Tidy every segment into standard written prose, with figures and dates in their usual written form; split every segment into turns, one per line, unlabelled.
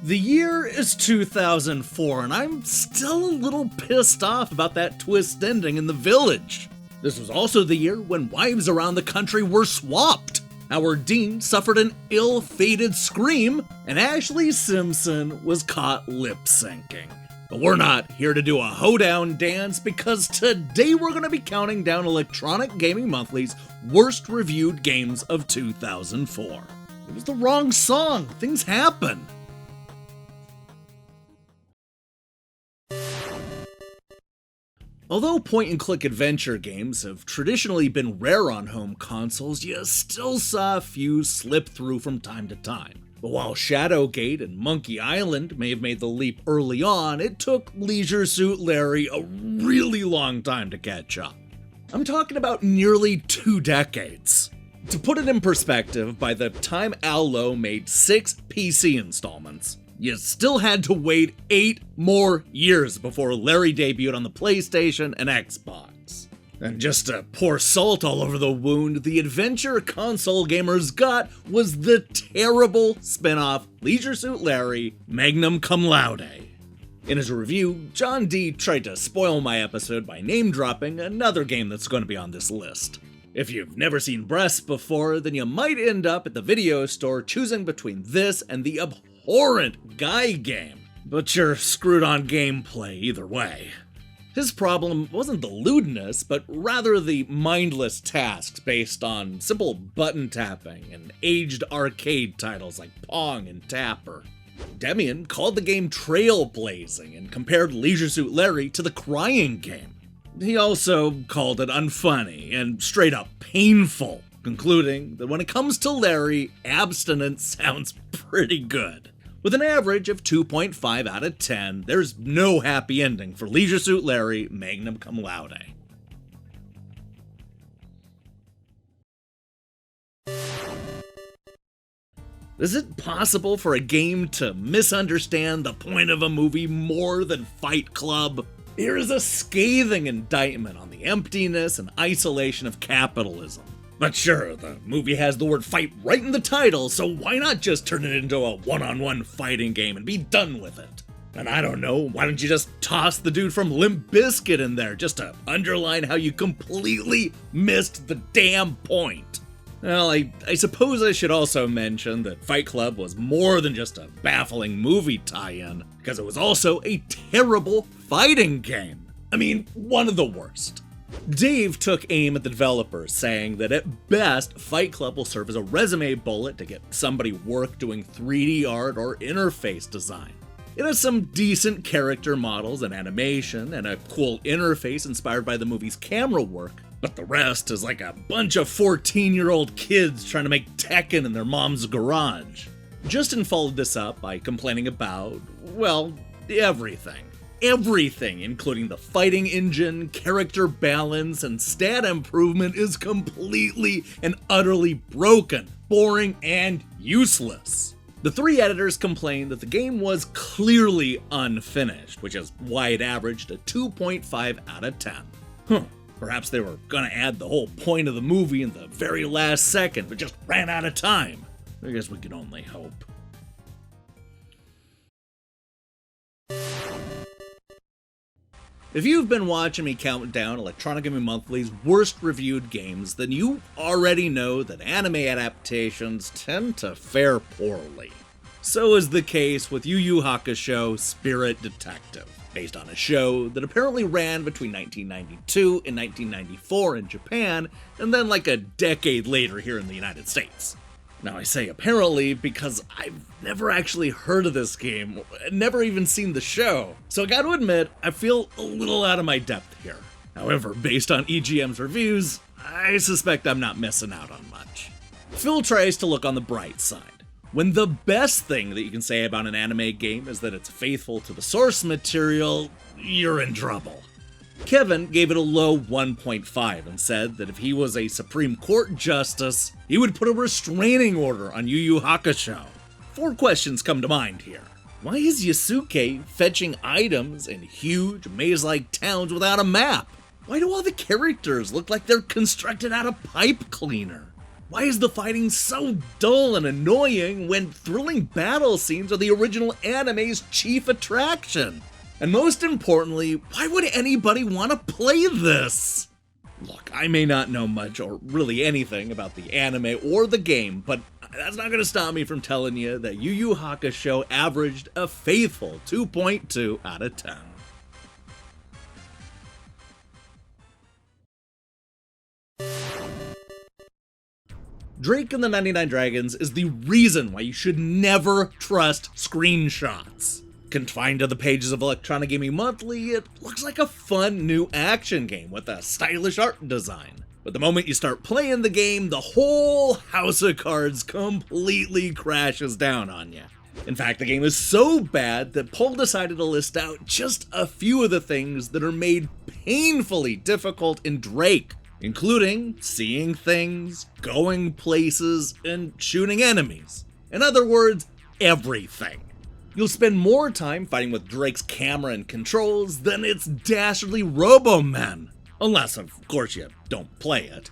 The year is 2004, and I'm still a little pissed off about that twist ending in The Village. This was also the year when wives around the country were swapped. Howard Dean suffered an ill-fated scream, and Ashlee Simpson was caught lip-syncing. But we're not here to do a hoedown dance, because today we're going to be counting down Electronic Gaming Monthly's worst reviewed games of 2004. It was the wrong song. Things happen. Although point-and-click adventure games have traditionally been rare on home consoles, you still saw a few slip through from time to time. But while Shadowgate and Monkey Island may have made the leap early on, it took Leisure Suit Larry a really long time to catch up. I'm talking about nearly 2 decades. To put it in perspective, by the time Allo made 6 PC installments, you still had to wait 8 more years before Larry debuted on the PlayStation and Xbox. And just to pour salt all over the wound, the adventure console gamers got was the terrible spin-off Leisure Suit Larry Magna Cum Laude. In his review, John D tried to spoil my episode by name-dropping another game that's going to be on this list. If you've never seen breasts before, then you might end up at the video store choosing between this and the abhorrent Guy game, but you're screwed on gameplay either way. His problem wasn't the lewdness, but rather the mindless tasks based on simple button tapping and aged arcade titles like Pong and Tapper. Demian called the game trailblazing and compared Leisure Suit Larry to the Crying Game. He also called it unfunny and straight up painful, concluding that when it comes to Larry, abstinence sounds pretty good. With an average of 2.5 out of 10, there's no happy ending for Leisure Suit Larry Magna Cum Laude. Is it possible for a game to misunderstand the point of a movie more than Fight Club? Here is a scathing indictment on the emptiness and isolation of capitalism. But sure, the movie has the word fight right in the title, so why not just turn it into a one-on-one fighting game and be done with it? And I don't know, why don't you just toss the dude from Limp Bizkit in there just to underline how you completely missed the damn point? Well, I suppose I should also mention that Fight Club was more than just a baffling movie tie-in, because it was also a terrible fighting game. I mean, one of the worst. Dave took aim at the developers, saying that at best, Fight Club will serve as a resume bullet to get somebody work doing 3D art or interface design. It has some decent character models and animation, and a cool interface inspired by the movie's camera work, but the rest is like a bunch of 14-year-old kids trying to make Tekken in their mom's garage. Justin followed this up by complaining about, well, everything. Everything, including the fighting engine, character balance, and stat improvement, is completely and utterly broken, boring, and useless. The 3 editors complained that the game was clearly unfinished, which is why it averaged a 2.5 out of 10. Perhaps they were gonna add the whole point of the movie in the very last second, but just ran out of time. I guess we can only hope. If you've been watching me count down Electronic Gaming Monthly's worst reviewed games, then you already know that anime adaptations tend to fare poorly. So is the case with Yu Yu Hakusho Spirit Detective, based on a show that apparently ran between 1992 and 1994 in Japan, and then like a decade later here in the United States. Now I say apparently because I've never actually heard of this game, never even seen the show, so I gotta admit, I feel a little out of my depth here. However, based on EGM's reviews, I suspect I'm not missing out on much. Phil tries to look on the bright side. When the best thing that you can say about an anime game is that it's faithful to the source material, you're in trouble. Kevin gave it a low 1.5 and said that if he was a Supreme Court justice, he would put a restraining order on Yu Yu Hakusho. 4 questions come to mind here. Why is Yasuke fetching items in huge, maze-like towns without a map? Why do all the characters look like they're constructed out of pipe cleaner? Why is the fighting so dull and annoying when thrilling battle scenes are the original anime's chief attraction? And most importantly, why would anybody want to play this? Look, I may not know much or really anything about the anime or the game, but that's not going to stop me from telling you that Yu Yu Hakusho averaged a faithful 2.2 out of 10. Drake and the 99 Dragons is the reason why you should never trust screenshots. Confined to the pages of Electronic Gaming Monthly, it looks like a fun new action game with a stylish art design. But the moment you start playing the game, the whole house of cards completely crashes down on you. In fact, the game is so bad that Paul decided to list out just a few of the things that are made painfully difficult in Drake, including seeing things, going places, and shooting enemies. In other words, everything. You'll spend more time fighting with Drake's camera and controls than its dastardly Robo-Men. Unless, of course, you don't play it.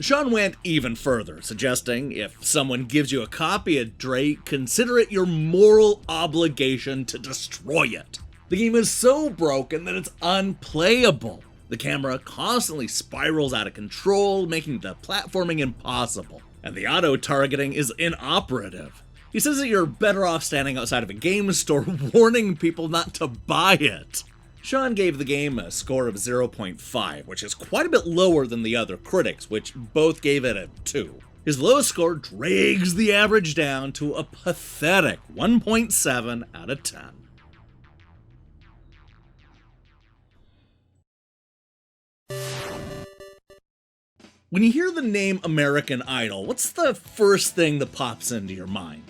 Sean went even further, suggesting if someone gives you a copy of Drake, consider it your moral obligation to destroy it. The game is so broken that it's unplayable. The camera constantly spirals out of control, making the platforming impossible, and the auto-targeting is inoperative. He says that you're better off standing outside of a game store warning people not to buy it. Sean gave the game a score of 0.5, which is quite a bit lower than the other critics, which both gave it a 2. His low score drags the average down to a pathetic 1.7 out of 10. When you hear the name American Idol, what's the first thing that pops into your mind?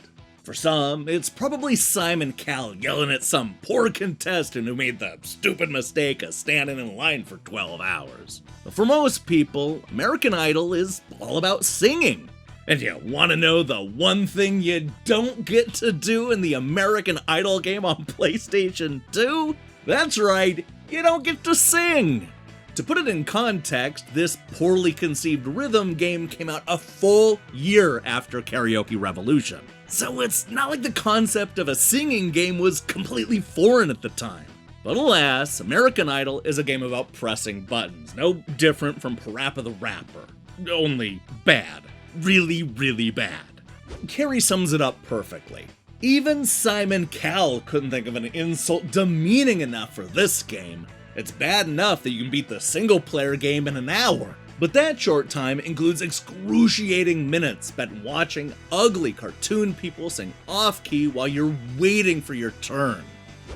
For some, it's probably Simon Cowell yelling at some poor contestant who made the stupid mistake of standing in line for 12 hours. But for most people, American Idol is all about singing. And you want to know the one thing you don't get to do in the American Idol game on PlayStation 2? That's right, you don't get to sing! To put it in context, this poorly conceived rhythm game came out a full year after Karaoke Revolution. So it's not like the concept of a singing game was completely foreign at the time. But alas, American Idol is a game about pressing buttons, no different from Parappa the Rapper. Only bad. Really, really bad. Carrie sums it up perfectly. Even Simon Cowell couldn't think of an insult demeaning enough for this game. It's bad enough that you can beat the single-player game in an hour, but that short time includes excruciating minutes spent watching ugly cartoon people sing off-key while you're waiting for your turn.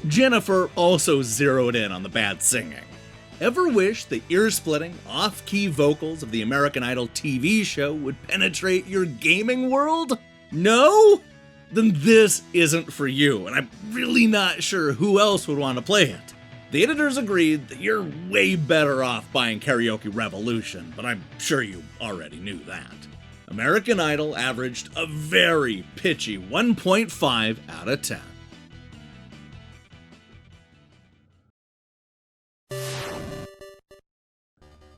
Jennifer also zeroed in on the bad singing. Ever wish the ear-splitting, off-key vocals of the American Idol TV show would penetrate your gaming world? No? Then this isn't for you, and I'm really not sure who else would want to play it. The editors agreed that you're way better off buying Karaoke Revolution, but I'm sure you already knew that. American Idol averaged a very pitchy 1.5 out of 10.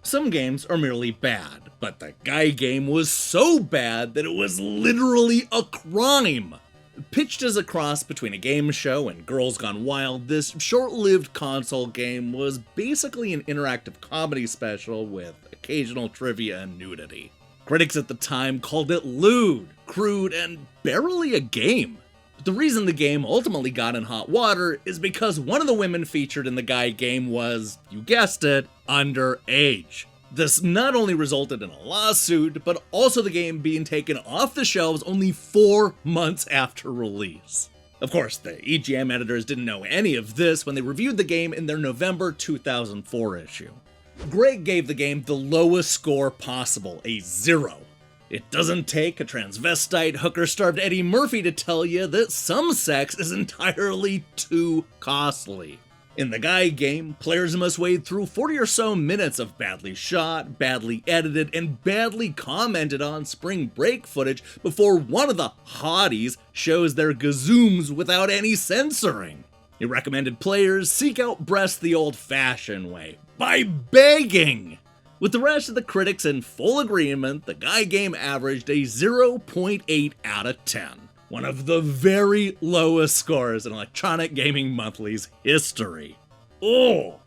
Some games are merely bad, but the Guy game was so bad that it was literally a crime. Pitched as a cross between a game show and Girls Gone Wild, this short-lived console game was basically an interactive comedy special with occasional trivia and nudity. Critics at the time called it lewd, crude, and barely a game. But the reason the game ultimately got in hot water is because one of the women featured in the Guy game was, you guessed it, underage. This not only resulted in a lawsuit, but also the game being taken off the shelves only 4 months after release. Of course, the EGM editors didn't know any of this when they reviewed the game in their November 2004 issue. Greg gave the game the lowest score possible, a 0. It doesn't take a transvestite, hooker-starved Eddie Murphy to tell you that some sex is entirely too costly. In the Guy game, players must wade through 40 or so minutes of badly shot, badly edited, and badly commented on spring break footage before one of the hotties shows their gazooms without any censoring. He recommended players seek out breasts the old-fashioned way, by begging. With the rest of the critics in full agreement, the Guy game averaged a 0.8 out of 10. One of the very lowest scores in Electronic Gaming Monthly's history. Oh!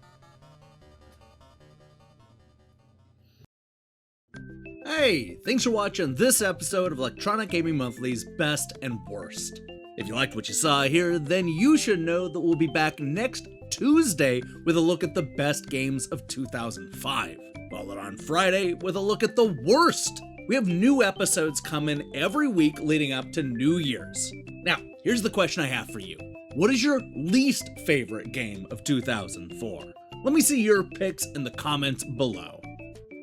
Hey, thanks for watching this episode of Electronic Gaming Monthly's Best and Worst. If you liked what you saw here, then you should know that we'll be back next Tuesday with a look at the best games of 2005. Followed on Friday with a look at the worst. We have new episodes coming every week leading up to New Year's. Now, here's the question I have for you. What is your least favorite game of 2004? Let me see your picks in the comments below.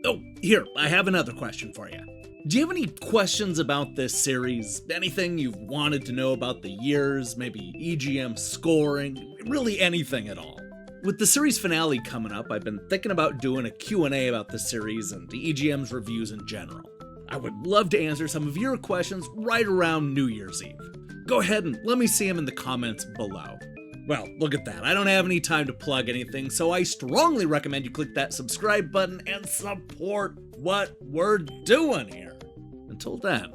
Oh, here, I have another question for you. Do you have any questions about this series? Anything you've wanted to know about the years, maybe EGM scoring, really anything at all? With the series finale coming up, I've been thinking about doing a Q&A about the series and the EGM's reviews in general. I would love to answer some of your questions right around New Year's Eve. Go ahead and let me see them in the comments below. Well, look at that. I don't have any time to plug anything, so I strongly recommend you click that subscribe button and support what we're doing here. Until then.